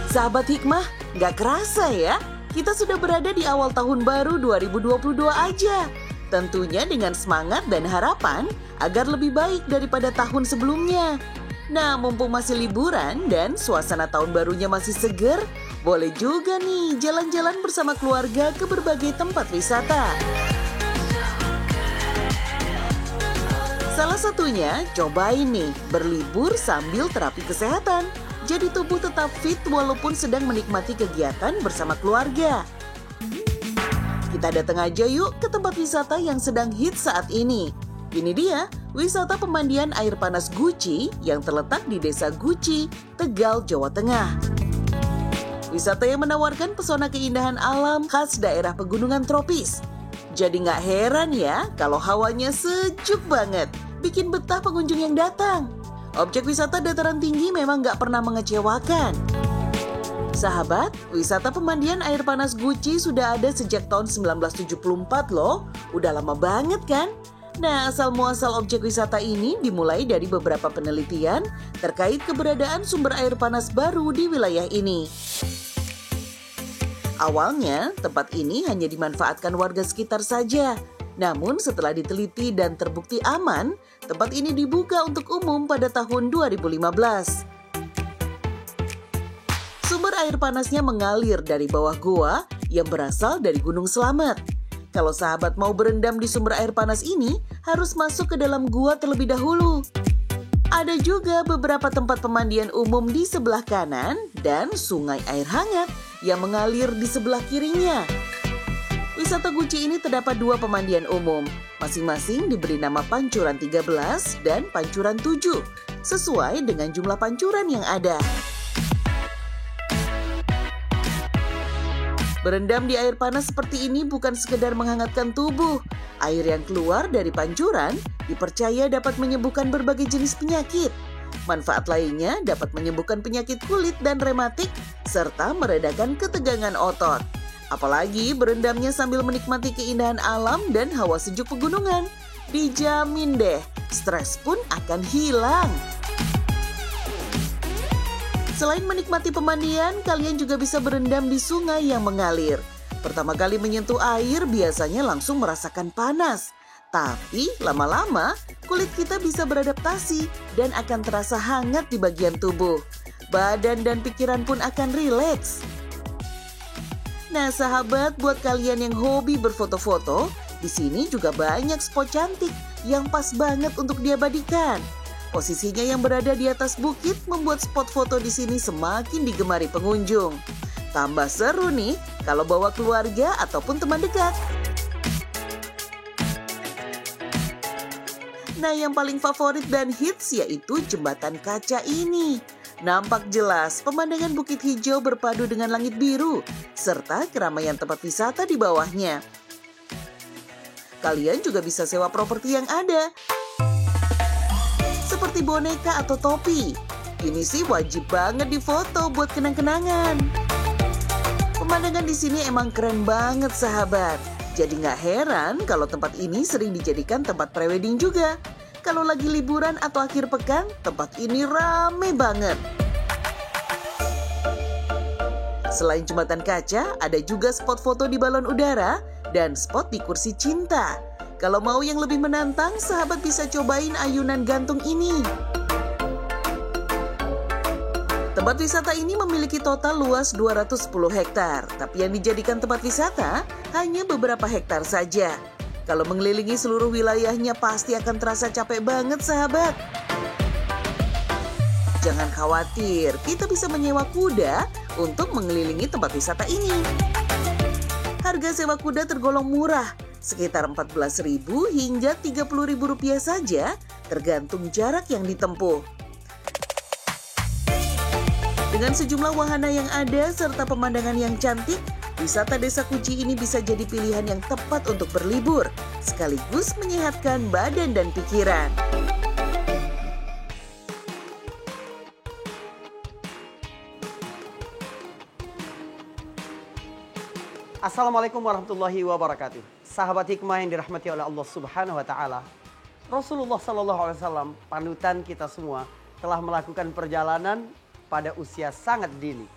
Sahabat Hikmah, nggak kerasa ya, kita sudah berada di awal tahun baru 2022 aja. Tentunya dengan semangat dan harapan agar lebih baik daripada tahun sebelumnya. Nah, mumpung masih liburan dan suasana tahun barunya masih seger, boleh juga nih jalan-jalan bersama keluarga ke berbagai tempat wisata. Salah satunya, cobain nih berlibur sambil terapi kesehatan. Jadi tubuh tetap fit walaupun sedang menikmati kegiatan bersama keluarga. Kita datang aja yuk ke tempat wisata yang sedang hits saat ini. Ini dia, wisata pemandian air panas Guci yang terletak di Desa Guci, Tegal, Jawa Tengah. Wisata yang menawarkan pesona keindahan alam khas daerah pegunungan tropis. Jadi nggak heran ya kalau hawanya sejuk banget, bikin betah pengunjung yang datang. Objek wisata dataran tinggi memang nggak pernah mengecewakan. Sahabat, wisata pemandian air panas Guci sudah ada sejak tahun 1974 loh. Udah lama banget kan? Nah, asal-muasal objek wisata ini dimulai dari beberapa penelitian terkait keberadaan sumber air panas baru di wilayah ini. Awalnya, tempat ini hanya dimanfaatkan warga sekitar saja. Namun setelah diteliti dan terbukti aman, tempat ini dibuka untuk umum pada tahun 2015. Sumber air panasnya mengalir dari bawah goa yang berasal dari Gunung Slamet. Kalau sahabat mau berendam di sumber air panas ini, harus masuk ke dalam gua terlebih dahulu. Ada juga beberapa tempat pemandian umum di sebelah kanan dan sungai air hangat yang mengalir di sebelah kirinya. Wisata Guci ini terdapat dua pemandian umum, masing-masing diberi nama Pancuran 13 dan Pancuran 7, sesuai dengan jumlah pancuran yang ada. Berendam di air panas seperti ini bukan sekedar menghangatkan tubuh. Air yang keluar dari pancuran dipercaya dapat menyembuhkan berbagai jenis penyakit. Manfaat lainnya dapat menyembuhkan penyakit kulit dan rematik, serta meredakan ketegangan otot. Apalagi berendamnya sambil menikmati keindahan alam dan hawa sejuk pegunungan. Dijamin deh, stres pun akan hilang. Selain menikmati pemandian, kalian juga bisa berendam di sungai yang mengalir. Pertama kali menyentuh air biasanya langsung merasakan panas. Tapi lama-lama kulit kita bisa beradaptasi dan akan terasa hangat di bagian tubuh. Badan dan pikiran pun akan rileks. Nah sahabat, buat kalian yang hobi berfoto-foto, di sini juga banyak spot cantik yang pas banget untuk diabadikan. Posisinya yang berada di atas bukit membuat spot foto di sini semakin digemari pengunjung. Tambah seru nih kalau bawa keluarga ataupun teman dekat. Nah, yang paling favorit dan hits yaitu jembatan kaca ini. Nampak jelas pemandangan bukit hijau berpadu dengan langit biru, serta keramaian tempat wisata di bawahnya. Kalian juga bisa sewa properti yang ada, seperti boneka atau topi. Ini sih wajib banget difoto buat kenang-kenangan. Pemandangan di sini emang keren banget sahabat. Jadi nggak heran kalau tempat ini sering dijadikan tempat prewedding juga. Kalau lagi liburan atau akhir pekan, tempat ini rame banget. Selain jembatan kaca, ada juga spot foto di balon udara dan spot di kursi cinta. Kalau mau yang lebih menantang, sahabat bisa cobain ayunan gantung ini. Tempat wisata ini memiliki total luas 210 hektar, tapi yang dijadikan tempat wisata hanya beberapa hektar saja. Kalau mengelilingi seluruh wilayahnya pasti akan terasa capek banget sahabat. Jangan khawatir, kita bisa menyewa kuda untuk mengelilingi tempat wisata ini. Harga sewa kuda tergolong murah, sekitar Rp14.000 hingga Rp30.000 saja, tergantung jarak yang ditempuh. Dengan sejumlah wahana yang ada serta pemandangan yang cantik, wisata Desa Guci ini bisa jadi pilihan yang tepat untuk berlibur, sekaligus menyehatkan badan dan pikiran. Assalamualaikum warahmatullahi wabarakatuh. Sahabat hikmah yang dirahmati oleh Allah Subhanahu wa taala. Rasulullah sallallahu alaihi wasallam, panutan kita semua, telah melakukan perjalanan pada usia sangat dini.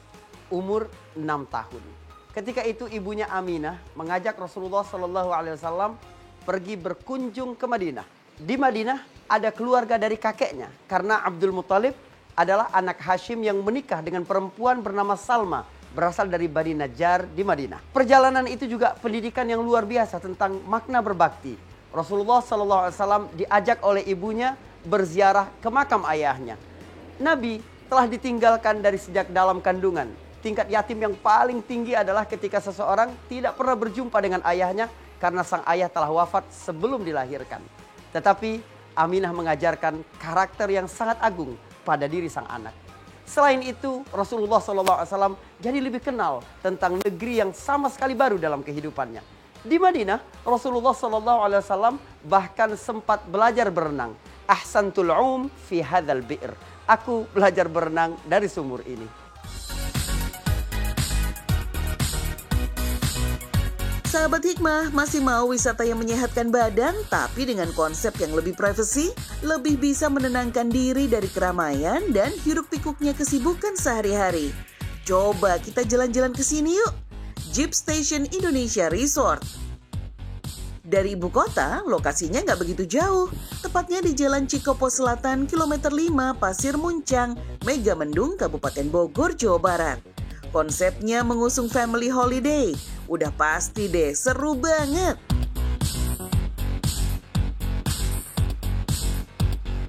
umur 6 tahun. Ketika itu ibunya Aminah mengajak Rasulullah SAW pergi berkunjung ke Madinah. Di Madinah ada keluarga dari kakeknya karena Abdul Muthalib adalah anak Hashim yang menikah dengan perempuan bernama Salma, berasal dari Bani Najjar di Madinah. Perjalanan itu juga pendidikan yang luar biasa tentang makna berbakti. Rasulullah SAW diajak oleh ibunya berziarah ke makam ayahnya. Nabi telah ditinggalkan dari sejak dalam kandungan. Tingkat yatim yang paling tinggi adalah ketika seseorang tidak pernah berjumpa dengan ayahnya karena sang ayah telah wafat sebelum dilahirkan. Tetapi Aminah mengajarkan karakter yang sangat agung pada diri sang anak. Selain itu, Rasulullah SAW jadi lebih kenal tentang negeri yang sama sekali baru dalam kehidupannya. Di Madinah, Rasulullah SAW bahkan sempat belajar berenang. Ahsantul fi hadzal bi'r. Aku belajar berenang dari sumur ini. Sahabat Hikmah, masih mau wisata yang menyehatkan badan tapi dengan konsep yang lebih privacy, lebih bisa menenangkan diri dari keramaian dan hiruk-pikuknya kesibukan sehari-hari? Coba kita jalan-jalan ke sini yuk. Jeep Station Indonesia Resort. Dari ibu kota, lokasinya nggak begitu jauh. Tepatnya di Jalan Cikopo Selatan, kilometer 5, Pasir Muncang, Megamendung, Kabupaten Bogor, Jawa Barat. Konsepnya mengusung family holiday. Udah pasti deh, seru banget.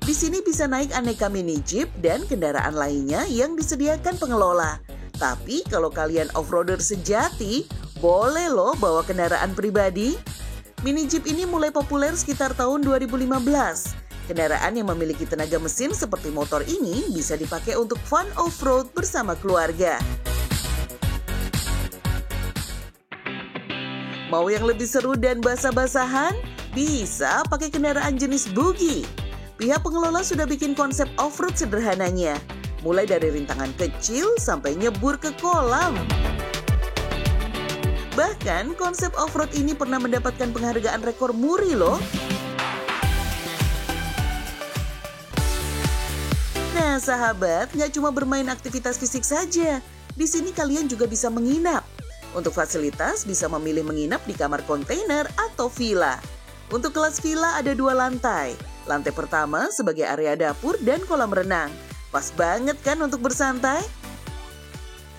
Di sini bisa naik aneka mini jeep dan kendaraan lainnya yang disediakan pengelola. Tapi kalau kalian off-roader sejati, boleh loh bawa kendaraan pribadi. Mini jeep ini mulai populer sekitar tahun 2015. Kendaraan yang memiliki tenaga mesin seperti motor ini bisa dipakai untuk fun off-road bersama keluarga. Mau yang lebih seru dan basah-basahan? Bisa pakai kendaraan jenis buggy. Pihak pengelola sudah bikin konsep off-road sederhananya. Mulai dari rintangan kecil sampai nyebur ke kolam. Bahkan konsep off-road ini pernah mendapatkan penghargaan rekor muri loh. Nah sahabat, nggak cuma bermain aktivitas fisik saja. Di sini kalian juga bisa menginap. Untuk fasilitas bisa memilih menginap di kamar kontainer atau villa. Untuk kelas villa ada 2 lantai. Lantai pertama sebagai area dapur dan kolam renang. Pas banget kan untuk bersantai?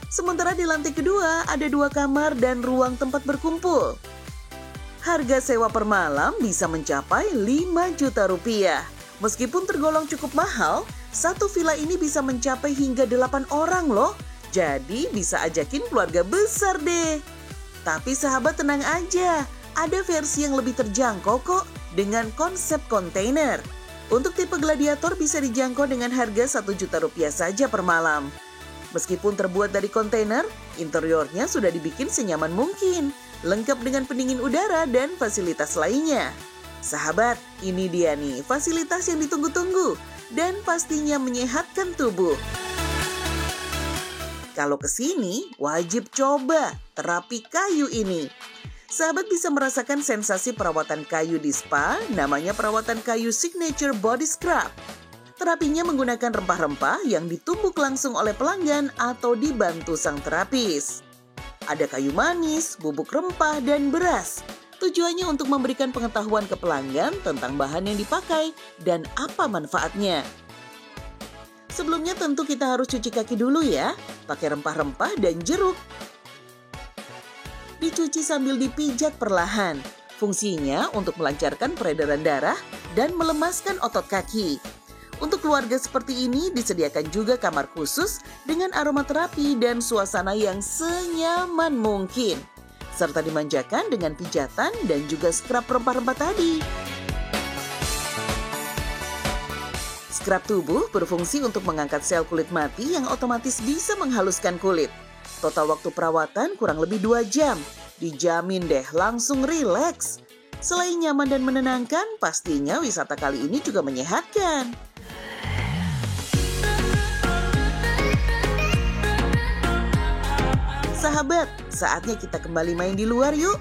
Sementara di lantai kedua ada 2 kamar dan ruang tempat berkumpul. Harga sewa per malam bisa mencapai 5 juta rupiah. Meskipun tergolong cukup mahal, satu villa ini bisa mencapai hingga 8 orang loh. Jadi bisa ajakin keluarga besar deh. Tapi sahabat tenang aja, ada versi yang lebih terjangkau kok dengan konsep kontainer. Untuk tipe gladiator bisa dijangkau dengan harga 1 juta rupiah saja per malam. Meskipun terbuat dari kontainer, interiornya sudah dibikin senyaman mungkin, lengkap dengan pendingin udara dan fasilitas lainnya. Sahabat, ini dia nih fasilitas yang ditunggu-tunggu dan pastinya menyehatkan tubuh. Kalau kesini, wajib coba terapi kayu ini. Sahabat bisa merasakan sensasi perawatan kayu di spa, namanya perawatan kayu Signature Body Scrub. Terapinya menggunakan rempah-rempah yang ditumbuk langsung oleh pelanggan atau dibantu sang terapis. Ada kayu manis, bubuk rempah, dan beras. Tujuannya untuk memberikan pengetahuan ke pelanggan tentang bahan yang dipakai dan apa manfaatnya. Sebelumnya tentu kita harus cuci kaki dulu ya, pakai rempah-rempah dan jeruk. Dicuci sambil dipijat perlahan. Fungsinya untuk melancarkan peredaran darah dan melemaskan otot kaki. Untuk keluarga seperti ini disediakan juga kamar khusus dengan aromaterapi dan suasana yang senyaman mungkin. Serta dimanjakan dengan pijatan dan juga scrub rempah-rempah tadi. Scrub tubuh berfungsi untuk mengangkat sel kulit mati yang otomatis bisa menghaluskan kulit. Total waktu perawatan kurang lebih 2 jam. Dijamin deh langsung rileks. Selain nyaman dan menenangkan, pastinya wisata kali ini juga menyehatkan. Sahabat, saatnya kita kembali main di luar yuk.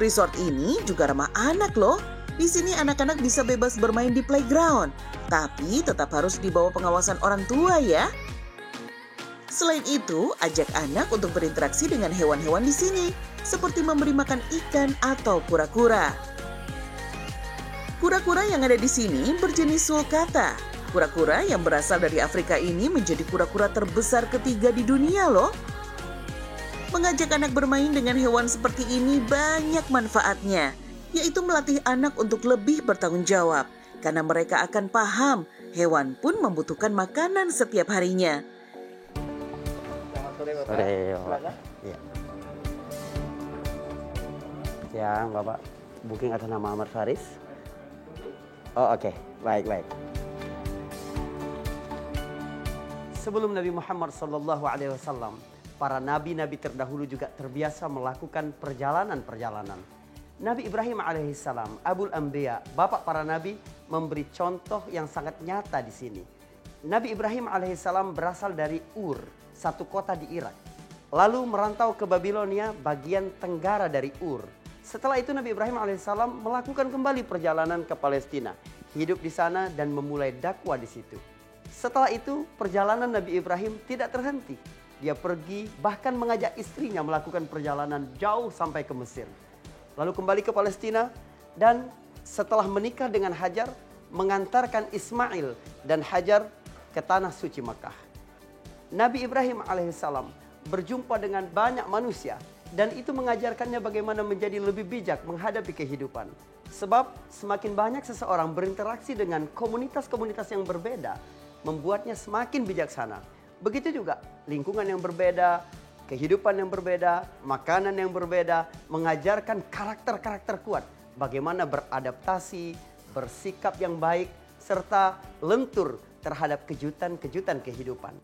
Resort ini juga ramah anak loh. Di sini anak-anak bisa bebas bermain di playground, tapi tetap harus di bawah pengawasan orang tua ya. Selain itu, ajak anak untuk berinteraksi dengan hewan-hewan di sini, seperti memberi makan ikan atau kura-kura. Kura-kura yang ada di sini berjenis sulcata. Kura-kura yang berasal dari Afrika ini menjadi kura-kura terbesar ketiga di dunia loh. Mengajak anak bermain dengan hewan seperti ini banyak manfaatnya, yaitu melatih anak untuk lebih bertanggung jawab, karena mereka akan paham hewan pun membutuhkan makanan setiap harinya. Sore, Bapak. Iya. Siang, Bapak. Booking atas nama Ahmad Faris. Oh, oke. Baik. Sebelum Nabi Muhammad SAW, para nabi-nabi terdahulu juga terbiasa melakukan perjalanan-perjalanan. Nabi Ibrahim alaihissalam, Abul Anbiya, bapak para nabi, memberi contoh yang sangat nyata di sini. Nabi Ibrahim alaihissalam berasal dari Ur, satu kota di Irak. Lalu merantau ke Babilonia, bagian tenggara dari Ur. Setelah itu Nabi Ibrahim alaihissalam melakukan kembali perjalanan ke Palestina, hidup di sana dan memulai dakwah di situ. Setelah itu perjalanan Nabi Ibrahim tidak terhenti. Dia pergi bahkan mengajak istrinya melakukan perjalanan jauh sampai ke Mesir. Lalu kembali ke Palestina dan setelah menikah dengan Hajar, mengantarkan Ismail dan Hajar ke tanah suci Makkah. Nabi Ibrahim alaihissalam berjumpa dengan banyak manusia dan itu mengajarkannya bagaimana menjadi lebih bijak menghadapi kehidupan. Sebab semakin banyak seseorang berinteraksi dengan komunitas-komunitas yang berbeda, membuatnya semakin bijaksana. Begitu juga lingkungan yang berbeda, kehidupan yang berbeda, makanan yang berbeda, mengajarkan karakter-karakter kuat. Bagaimana beradaptasi, bersikap yang baik, serta lentur terhadap kejutan-kejutan kehidupan.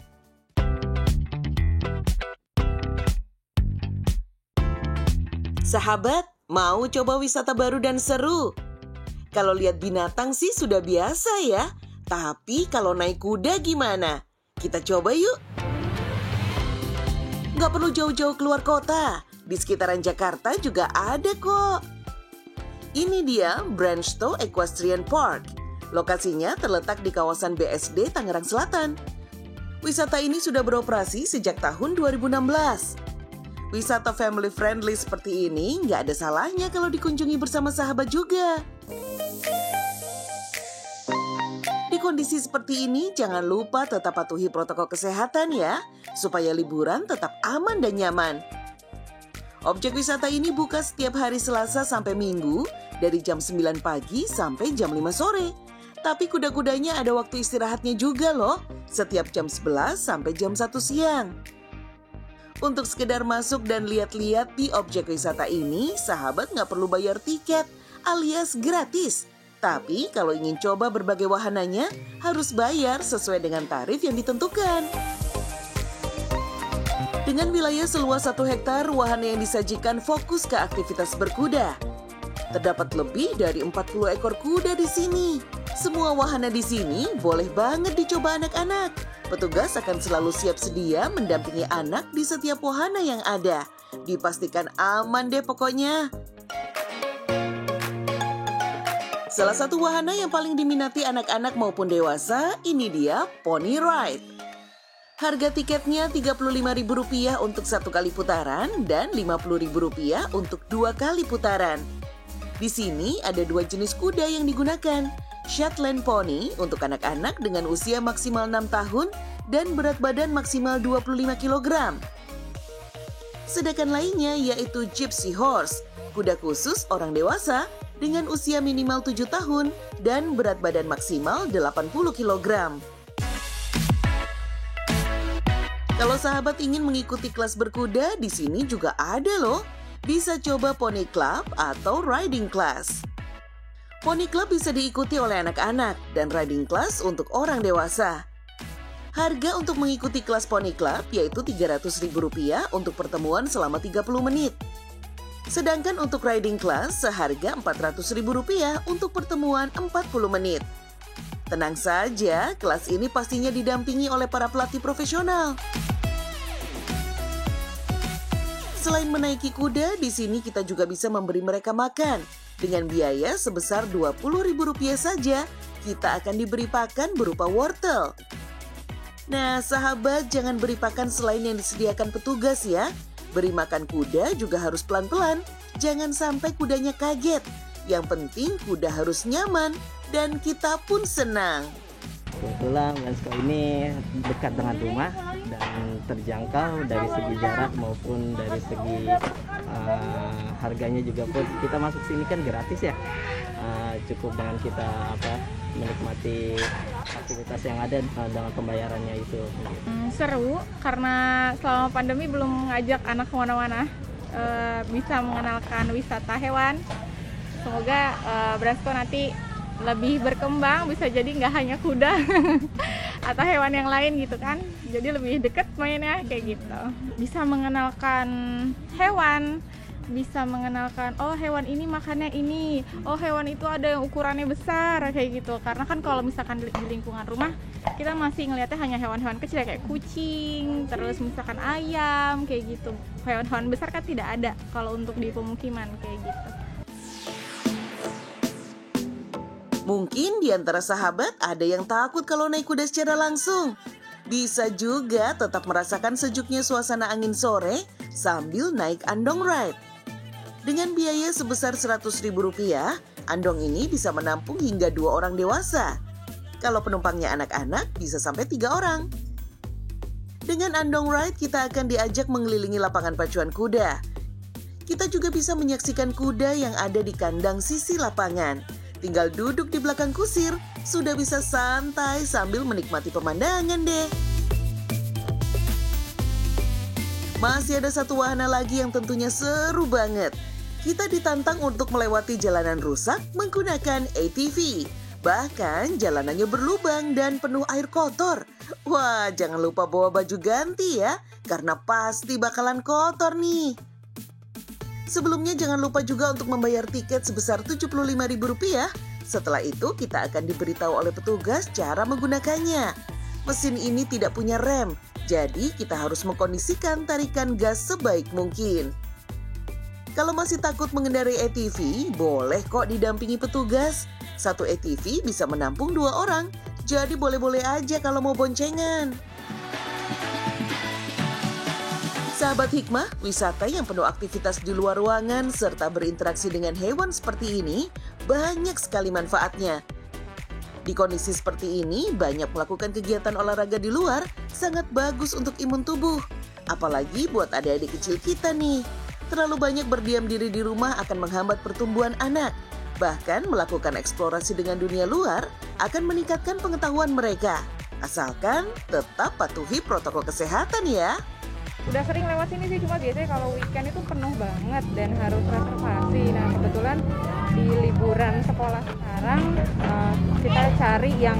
Sahabat, mau coba wisata baru dan seru? Kalau lihat binatang sih sudah biasa ya. Tapi kalau naik kuda gimana? Kita coba yuk. Nggak perlu jauh-jauh keluar kota. Di sekitaran Jakarta juga ada kok. Ini dia Branchtow Equestrian Park. Lokasinya terletak di kawasan BSD Tangerang Selatan. Wisata ini sudah beroperasi sejak tahun 2016. Wisata family friendly seperti ini nggak ada salahnya kalau dikunjungi bersama sahabat juga. Di kondisi seperti ini, jangan lupa tetap patuhi protokol kesehatan ya, supaya liburan tetap aman dan nyaman. Objek wisata ini buka setiap hari Selasa sampai Minggu, dari jam 9 pagi sampai jam 5 sore. Tapi kuda-kudanya ada waktu istirahatnya juga loh, setiap jam 11 sampai jam 1 siang. Untuk sekedar masuk dan lihat-lihat di objek wisata ini, sahabat nggak perlu bayar tiket alias gratis. Tapi kalau ingin coba berbagai wahananya, harus bayar sesuai dengan tarif yang ditentukan. Dengan wilayah seluas 1 hektar, wahana yang disajikan fokus ke aktivitas berkuda. Terdapat lebih dari 40 ekor kuda di sini. Semua wahana di sini boleh banget dicoba anak-anak. Petugas akan selalu siap sedia mendampingi anak di setiap wahana yang ada. Dipastikan aman deh pokoknya. Salah satu wahana yang paling diminati anak-anak maupun dewasa, ini dia Pony Ride. Harga tiketnya Rp35.000 untuk 1 kali putaran dan Rp50.000 untuk 2 kali putaran. Di sini ada 2 jenis kuda yang digunakan. Shetland Pony untuk anak-anak dengan usia maksimal 6 tahun dan berat badan maksimal 25 kg. Sedangkan lainnya yaitu Gypsy Horse, kuda khusus orang dewasa dengan usia minimal 7 tahun dan berat badan maksimal 80 kg. Kalau sahabat ingin mengikuti kelas berkuda, di sini juga ada loh. Bisa coba Pony Club atau Riding Class. Pony Club bisa diikuti oleh anak-anak dan Riding Class untuk orang dewasa. Harga untuk mengikuti kelas Pony Club yaitu Rp300.000 untuk pertemuan selama 30 menit. Sedangkan untuk Riding Class seharga Rp400.000 untuk pertemuan 40 menit. Tenang saja, kelas ini pastinya didampingi oleh para pelatih profesional. Selain menaiki kuda, di sini kita juga bisa memberi mereka makan. Dengan biaya sebesar Rp20.000 saja, kita akan diberi pakan berupa wortel. Nah, sahabat, jangan beri pakan selain yang disediakan petugas ya. Beri makan kuda juga harus pelan-pelan. Jangan sampai kudanya kaget. Yang penting kuda harus nyaman dan kita pun senang. Kebetulan Lensko ini dekat dengan rumah dan terjangkau dari segi jarak maupun dari segi harganya juga pun. Kita masuk sini kan gratis ya. Cukup dengan kita menikmati aktivitas yang ada dengan pembayarannya itu. Seru karena selama pandemi belum ngajak anak kemana-mana, bisa mengenalkan wisata hewan. Semoga Bransko nanti lebih berkembang, bisa jadi nggak hanya kuda atau hewan yang lain gitu kan, jadi lebih deket mainnya kayak gitu. Bisa mengenalkan hewan, bisa mengenalkan oh hewan ini makannya ini, oh hewan itu ada yang ukurannya besar kayak gitu. Karena kan kalau misalkan di lingkungan rumah kita masih ngelihatnya hanya hewan-hewan kecil ya, kayak kucing, terus misalkan ayam kayak gitu. Hewan-hewan besar kan tidak ada kalau untuk di pemukiman kayak gitu. Mungkin di antara sahabat ada yang takut kalau naik kuda secara langsung. Bisa juga tetap merasakan sejuknya suasana angin sore sambil naik andong ride. Dengan biaya sebesar Rp100.000, andong ini bisa menampung hingga 2 orang dewasa. Kalau penumpangnya anak-anak bisa sampai 3 orang. Dengan andong ride kita akan diajak mengelilingi lapangan pacuan kuda. Kita juga bisa menyaksikan kuda yang ada di kandang sisi lapangan. Tinggal duduk di belakang kusir, sudah bisa santai sambil menikmati pemandangan deh. Masih ada satu wahana lagi yang tentunya seru banget. Kita ditantang untuk melewati jalanan rusak menggunakan ATV. Bahkan jalanannya berlubang dan penuh air kotor. Wah, jangan lupa bawa baju ganti ya, karena pasti bakalan kotor nih. Sebelumnya jangan lupa juga untuk membayar tiket sebesar Rp75.000. Setelah itu kita akan diberitahu oleh petugas cara menggunakannya. Mesin ini tidak punya rem, jadi kita harus mengkondisikan tarikan gas sebaik mungkin. Kalau masih takut mengendarai ATV, boleh kok didampingi petugas. Satu ATV bisa menampung 2 orang, jadi boleh-boleh aja kalau mau boncengan. Sahabat Hikmah, wisata yang penuh aktivitas di luar ruangan serta berinteraksi dengan hewan seperti ini banyak sekali manfaatnya. Di kondisi seperti ini, banyak melakukan kegiatan olahraga di luar sangat bagus untuk imun tubuh. Apalagi buat adik-adik kecil kita nih. Terlalu banyak berdiam diri di rumah akan menghambat pertumbuhan anak. Bahkan melakukan eksplorasi dengan dunia luar akan meningkatkan pengetahuan mereka. Asalkan tetap patuhi protokol kesehatan ya. Udah sering lewat sini sih, cuma biasanya kalau weekend itu penuh banget dan harus reservasi. Nah kebetulan di liburan sekolah sekarang kita cari yang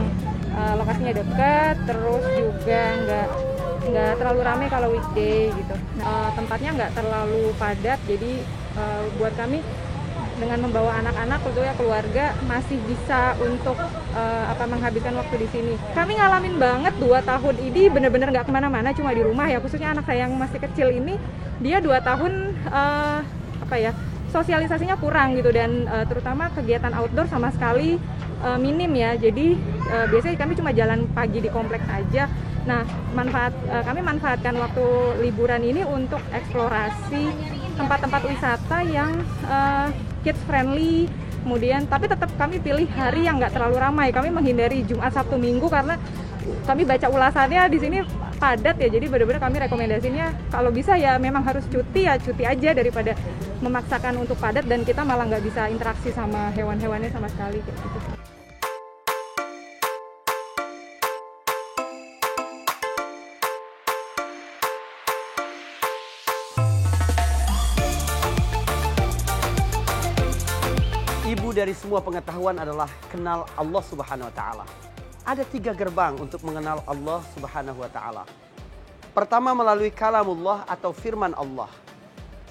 lokasinya dekat, terus juga nggak terlalu ramai kalau weekday gitu. Tempatnya nggak terlalu padat, jadi buat kami dengan membawa anak-anak tentunya keluarga masih bisa untuk menghabiskan waktu di sini. Kami ngalamin banget 2 tahun ini bener-bener nggak kemana-mana, cuma di rumah ya. Khususnya anak saya yang masih kecil ini, dia 2 tahun sosialisasinya kurang gitu, dan terutama kegiatan outdoor sama sekali minim ya. Jadi biasanya kami cuma jalan pagi di kompleks aja. Nah kami manfaatkan waktu liburan ini untuk eksplorasi tempat-tempat wisata yang kids friendly, kemudian tapi tetap kami pilih hari yang nggak terlalu ramai. Kami menghindari Jumat, Sabtu, Minggu karena kami baca ulasannya di sini padat ya. Jadi benar-benar kami rekomendasinya kalau bisa ya memang harus cuti ya cuti aja daripada memaksakan untuk padat dan kita malah nggak bisa interaksi sama hewan-hewannya sama sekali kayak gitu. Ibu dari semua pengetahuan adalah kenal Allah Subhanahu wa taala. Ada 3 gerbang untuk mengenal Allah Subhanahu wa taala. Pertama melalui kalamullah atau firman Allah.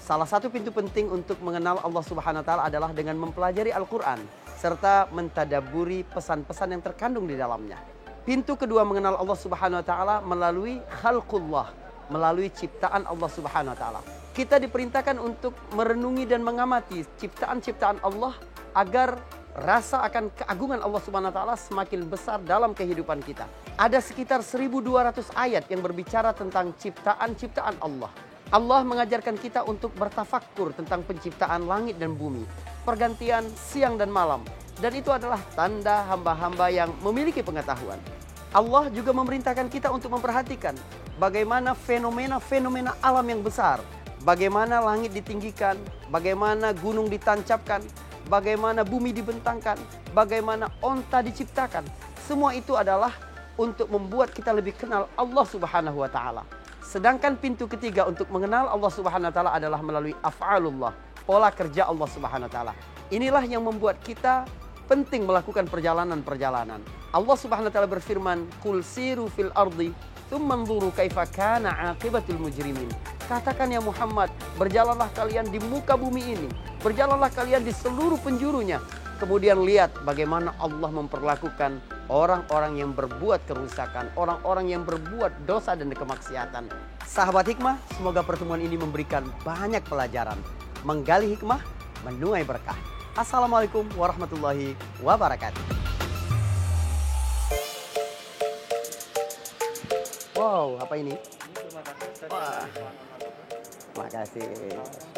Salah satu pintu penting untuk mengenal Allah Subhanahu wa taala adalah dengan mempelajari Al-Qur'an serta mentadabburi pesan-pesan yang terkandung di dalamnya. Pintu kedua mengenal Allah Subhanahu wa taala melalui khalqullah, melalui ciptaan Allah Subhanahu wa taala. Kita diperintahkan untuk merenungi dan mengamati ciptaan-ciptaan Allah agar rasa akan keagungan Allah Subhanahu wa taala semakin besar dalam kehidupan kita. Ada sekitar 1.200 ayat yang berbicara tentang ciptaan-ciptaan Allah. Allah mengajarkan kita untuk bertafakkur tentang penciptaan langit dan bumi, pergantian siang dan malam. Dan itu adalah tanda hamba-hamba yang memiliki pengetahuan. Allah juga memerintahkan kita untuk memperhatikan bagaimana fenomena-fenomena alam yang besar. Bagaimana langit ditinggikan, bagaimana gunung ditancapkan, bagaimana bumi dibentangkan, bagaimana onta diciptakan. Semua itu adalah untuk membuat kita lebih kenal Allah Subhanahu wa taala. Sedangkan pintu ketiga untuk mengenal Allah Subhanahu wa taala adalah melalui af'alullah, pola kerja Allah Subhanahu wa taala. Inilah yang membuat kita penting melakukan perjalanan-perjalanan. Allah Subhanahu wa taala berfirman, "Qul siru fil ardi, tsumma anzuru kaifa kana 'aqibatul mujrimin." Katakan ya Muhammad, berjalanlah kalian di muka bumi ini, berjalanlah kalian di seluruh penjurunya. Kemudian lihat bagaimana Allah memperlakukan orang-orang yang berbuat kerusakan, orang-orang yang berbuat dosa dan kemaksiatan. Sahabat hikmah, semoga pertemuan ini memberikan banyak pelajaran, menggali hikmah, menuai berkah. Assalamualaikum warahmatullahi wabarakatuh. Wow, apa ini? Wah, makasih.